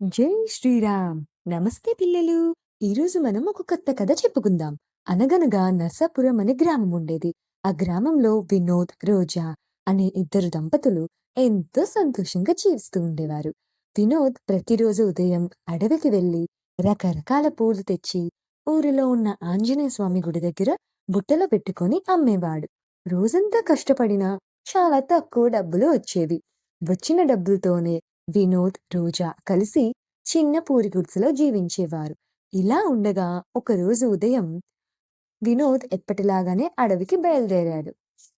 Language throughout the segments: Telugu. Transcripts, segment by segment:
జై శ్రీరామ్! నమస్తే పిల్లలు! ఈరోజు మనం ఒక కొత్త కథ చెప్పుకుందాం. అనగనగా నరసాపురం అనే గ్రామం ఉండేది. ఆ గ్రామంలో వినోద్, రోజా అనే ఇద్దరు దంపతులు ఎంతో సంతోషంగా జీవిస్తూ ఉండేవారు. వినోద్ ప్రతిరోజు ఉదయం అడవికి వెళ్లి రకరకాల పూలు తెచ్చి ఊరిలో ఉన్న ఆంజనేయ స్వామి గుడి దగ్గర బుట్టలో పెట్టుకొని అమ్మేవాడు. రోజంతా కష్టపడినా చాలా తక్కువ డబ్బులు వచ్చేవి. వచ్చిన డబ్బులతోనే వినోద్, రోజా కలిసి చిన్న పూరి గుడిసెలో జీవించేవారు. ఇలా ఉండగా ఒకరోజు ఉదయం వినోద్ ఎప్పటిలాగానే అడవికి బయలుదేరాడు.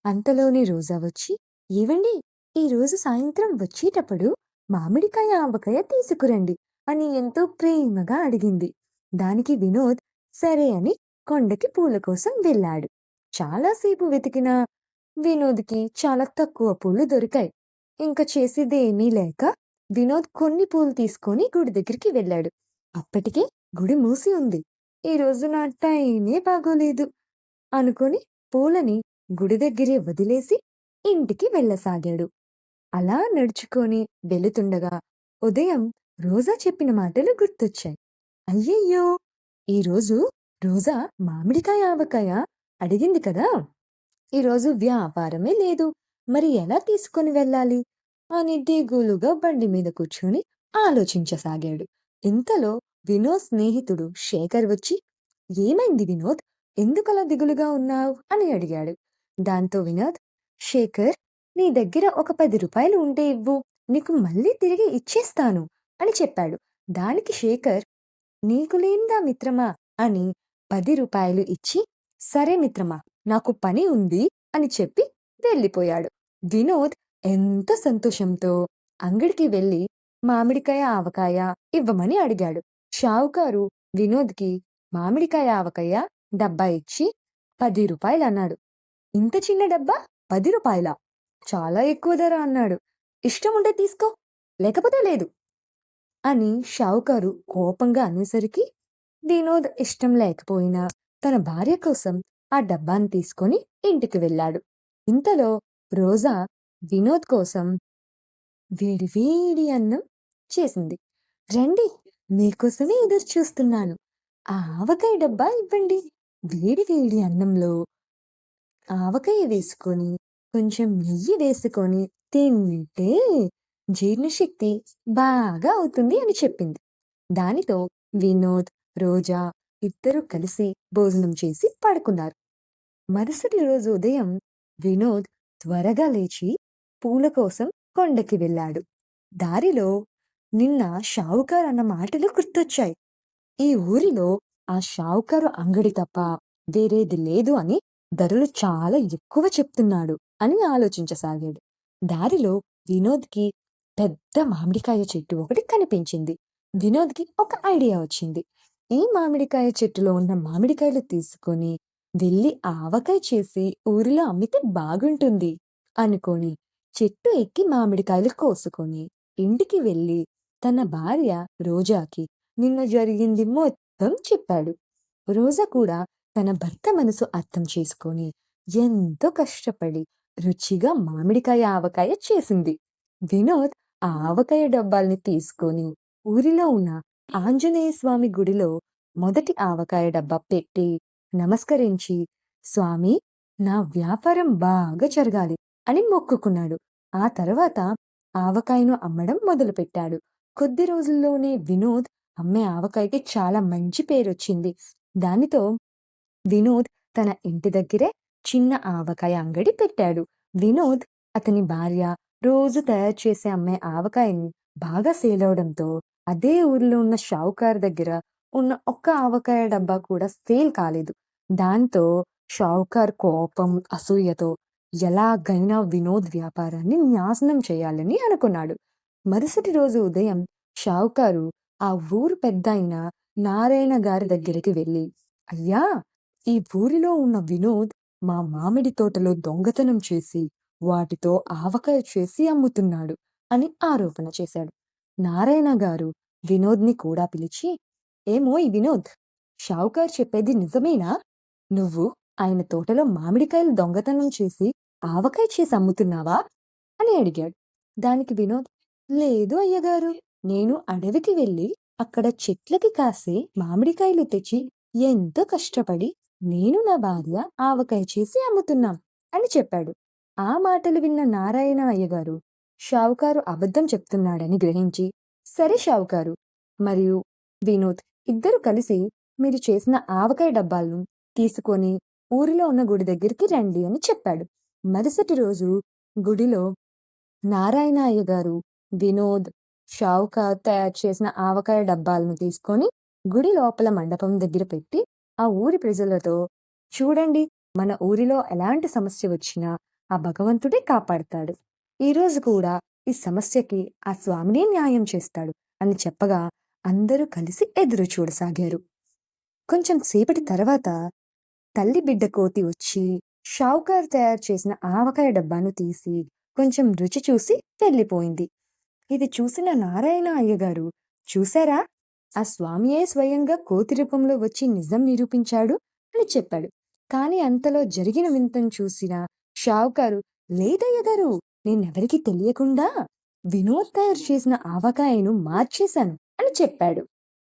అంతలోనే రోజా వచ్చి, "ఏవండి, ఈ రోజు సాయంత్రం వచ్చేటప్పుడు మామిడికాయ, ఆవకాయ తీసుకురండి" అని ఎంతో ప్రేమగా అడిగింది. దానికి వినోద్ సరే అని కొండకి పూల కోసం వెళ్ళాడు. చాలాసేపు వెతికినా వినోద్‌కి చాలా తక్కువ పూలు దొరికాయి. ఇంక చేసేదేమీ లేక వినోద్ కొన్ని పూలు తీసుకొని గుడి దగ్గరికి వెళ్ళాడు. అప్పటికే గుడి మూసి ఉంది. ఈరోజు నా టైమే బాగోలేదు అనుకొని పూలని గుడి దగ్గరే వదిలేసి ఇంటికి వెళ్ళసాగాడు. అలా నడుచుకొని వెళుతుండగా ఉదయం రోజా చెప్పిన మాటలు గుర్తొచ్చాయి. అయ్యయ్యో! ఈరోజు రోజా మామిడికాయ, ఆవకాయ అడిగింది కదా! ఈరోజు వ్యాపారమే లేదు. మరి ఎలా తీసుకొని వెళ్ళాలి? అని దిగులుగా బండి మీద కూర్చొని ఆలోచించసాగాడు. ఇంతలో వినోద్ స్నేహితుడు శేఖర్ వచ్చి, "ఏమైంది వినోద్? ఎందుకలా దిగులుగా ఉన్నావ్?" అని అడిగాడు. దాంతో వినోద్, "శేఖర్, నీ దగ్గర ఒక రూ. 10 ఉంటే ఇవ్వు. నీకు మళ్ళీ తిరిగి ఇచ్చేస్తాను" అని చెప్పాడు. దానికి శేఖర్, "నీకు లేనిదా మిత్రమా" అని రూ. 10 ఇచ్చి, "సరే మిత్రమా, నాకు పని ఉంది" అని చెప్పి వెళ్ళిపోయాడు. వినోద్ ఎంతో సంతోషంతో అంగడికి వెళ్లి మామిడికాయ, ఆవకాయ ఇవ్వమని అడిగాడు. షావుకారు వినోద్‌కి మామిడికాయ, ఆవకాయ డబ్బా ఇచ్చి రూ. 10 అన్నాడు. "ఇంత చిన్న డబ్బా రూ. 10 చాలా ఎక్కువ ధర" అన్నాడు. "ఇష్టముంటే తీసుకో, లేకపోతే లేదు" అని షావుకారు కోపంగా అనేసరికి వినోద్ ఇష్టం లేకపోయినా తన భార్య కోసం ఆ డబ్బాని తీసుకొని ఇంటికి వెళ్ళాడు. ఇంతలో రోజా వినోద్ కోసం వేడి వేడి అన్నం చేసింది. "రండి, మీకోసమే ఎదురు చూస్తున్నాను. ఆ ఆవకాయ డబ్బా ఇవ్వండి." వేడి వేడి అన్నంలో ఆవకాయ వేసుకొని, కొంచెం నెయ్యి వేసుకొని తింటే జీర్ణశక్తి బాగా అవుతుంది అని చెప్పింది. దానితో వినోద్, రోజా ఇద్దరూ కలిసి భోజనం చేసి పడుకున్నారు. మరుసటి రోజు ఉదయం వినోద్ త్వరగా లేచి పూల కోసం కొండకి వెళ్ళాడు. దారిలో నిన్న షావుకారు అన్న మాటలు గుర్తొచ్చాయి. ఈ ఊరిలో ఆ షావుకారు అంగడి తప్ప వేరేది లేదు అని ధరలు చాలా ఎక్కువ చెప్తున్నాడు అని ఆలోచించసాగాడు. దారిలో వినోద్‌కి పెద్ద మామిడికాయ చెట్టు ఒకటి కనిపించింది. వినోద్‌కి ఒక ఐడియా వచ్చింది. ఈ మామిడికాయ చెట్టులో ఉన్న మామిడికాయలు తీసుకొని వెళ్లి ఆవకాయ చేసి ఊరిలో అమ్మితే బాగుంటుంది అనుకోని చెట్టు ఎక్కి మామిడికాయలు కోసుకొని ఇంటికి వెళ్లి తన భార్య రోజాకి నిన్న జరిగింది మొత్తం చెప్పాడు. రోజా కూడా తన భర్త మనసు అర్థం చేసుకొని ఎంతో కష్టపడి రుచిగా మామిడికాయ, ఆవకాయ చేసింది. వినోద్ ఆ ఆవకాయ డబ్బాల్ని తీసుకొని ఊరిలో ఉన్న ఆంజనేయ స్వామి గుడిలో మొదటి ఆవకాయ డబ్బా పెట్టి నమస్కరించి, "స్వామి, నా వ్యాపారం బాగా జరగాలి" అని మొక్కుకున్నాడు. ఆ తర్వాత ఆవకాయను అమ్మడం మొదలుపెట్టాడు. కొద్ది రోజుల్లోనే వినోద్ అమ్మే ఆవకాయకి చాలా మంచి పేరొచ్చింది. దానితో వినోద్ తన ఇంటి దగ్గరే చిన్న ఆవకాయ అంగడి పెట్టాడు. వినోద్, అతని భార్య రోజు తయారు చేసి అమ్మే ఆవకాయని బాగా సేలవడంతో అదే ఊరిలో ఉన్న షావుకారు దగ్గర ఉన్న ఒక్క ఆవకాయ డబ్బా కూడా సేల్ కాలేదు. దాంతో షావుకారు కోపం, అసూయతో ఎలాగైనా వినోద్ వ్యాపారాన్ని నాశనం చేయాలని అనుకున్నాడు. మరుసటి రోజు ఉదయం షావుకారు ఆ ఊరు పెద్దాయన నారాయణ గారి దగ్గరికి వెళ్ళి, "అయ్యా, ఈ ఊరిలో ఉన్న వినోద్ మా మామిడి తోటలో దొంగతనం చేసి వాటితో ఆవకాయ చేసి అమ్ముతున్నాడు" అని ఆరోపణ చేశాడు. నారాయణ గారు వినోద్‌ని కూడా పిలిచి, "ఏమోయ్ వినోద్, షావుకారు చెప్పేది నిజమేనా? నువ్వు ఆయన తోటలో మామిడికాయలు దొంగతనం చేసి ఆవకాయ చేసి అమ్ముతున్నావా?" అని అడిగాడు. దానికి వినోద్, "లేదు అయ్యగారు, నేను అడవికి వెళ్ళి అక్కడ చెట్లకి కాసే మామిడికాయలు తెచ్చి ఎంతో కష్టపడి నేను నా భార్య ఆవకాయ చేసి అమ్ముతున్నాం అని చెప్పాడు. ఆ మాటలు విన్న నారాయణ అయ్యగారు షావుకారు అబద్ధం చెప్తున్నాడని గ్రహించి, సరే షావుకారు మరియు వినోద్ ఇద్దరు కలిసి మీరు చేసిన ఆవకాయ డబ్బాలను తీసుకొని ఊరిలో ఉన్న గుడి దగ్గరికి రండి అని చెప్పాడు. మరుసటి రోజు గుడిలో నారాయణ అయ్యగారు వినోద్, షావుకార్ తయారు చేసిన ఆవకాయ డబ్బాలను తీసుకొని గుడి లోపల మండపం దగ్గర పెట్టి ఆ ఊరి ప్రజలతో, చూడండి, మన ఊరిలో ఎలాంటి సమస్య వచ్చినా ఆ భగవంతుడే కాపాడతాడు. ఈరోజు కూడా ఈ సమస్యకి ఆ స్వామినే న్యాయం చేస్తాడు అని చెప్పగా అందరూ కలిసి ఎదురు చూడసాగారు. కొంచెం సేపటి తర్వాత తల్లి బిడ్డ కోతి వచ్చి షావుకారు తయారు చేసిన ఆవకాయ డబ్బాను తీసి కొంచెం రుచి చూసి వెళ్ళిపోయింది. ఇది చూసిన నారాయణ అయ్యగారు, చూశారా, ఆ స్వామియే స్వయంగా కోతి రూపంలో వచ్చి నిజం నిరూపించాడు అని చెప్పాడు. కాని అంతలో జరిగిన వింతను చూసిన షావుకారు, లేదయ్యగారు, నేనెవరికి తెలియకుండా వినోద్ తయారు చేసిన ఆవకాయను మార్చేశాను అని చెప్పాడు.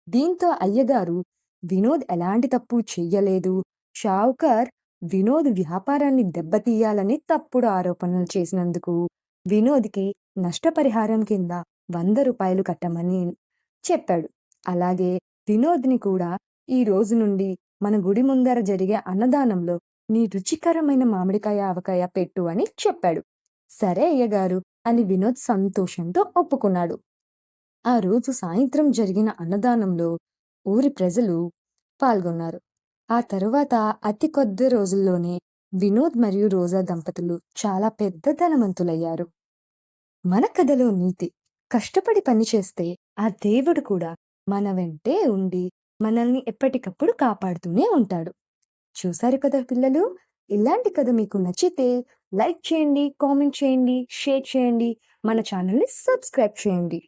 దీంతో అయ్యగారు, వినోద్ ఎలాంటి తప్పు చెయ్యలేదు, షావుకార్ వినోద్ వ్యాపారాన్ని దెబ్బతీయాలని తప్పుడు ఆరోపణలు చేసినందుకు వినోద్కి నష్టపరిహారం కింద 100 రూపాయలు కట్టమని చెప్పాడు. అలాగే వినోద్ని కూడా ఈ రోజు నుండి మన గుడి ముందర జరిగే అన్నదానంలో నీ రుచికరమైన మామిడికాయ ఆవకాయ పెట్టు అని చెప్పాడు. సరే అయ్యగారు అని వినోద్ సంతోషంతో ఒప్పుకున్నాడు. ఆ రోజు సాయంత్రం జరిగిన అన్నదానంలో ఊరి ప్రజలు పాల్గొన్నారు. ఆ తరువాత అతి కొద్ది రోజుల్లోనే వినోద్ మరియు రోజా దంపతులు చాలా పెద్ద ధనవంతులయ్యారు. మన కథలో నీతి: కష్టపడి పనిచేస్తే ఆ దేవుడు కూడా మన వెంటే ఉండి మనల్ని ఎప్పటికప్పుడు కాపాడుతూనే ఉంటాడు. చూశారు కదా పిల్లలు? ఇలాంటి కథ మీకు నచ్చితే లైక్ చేయండి, కామెంట్ చేయండి, షేర్ చేయండి, మన ఛానల్ని సబ్స్క్రైబ్ చేయండి.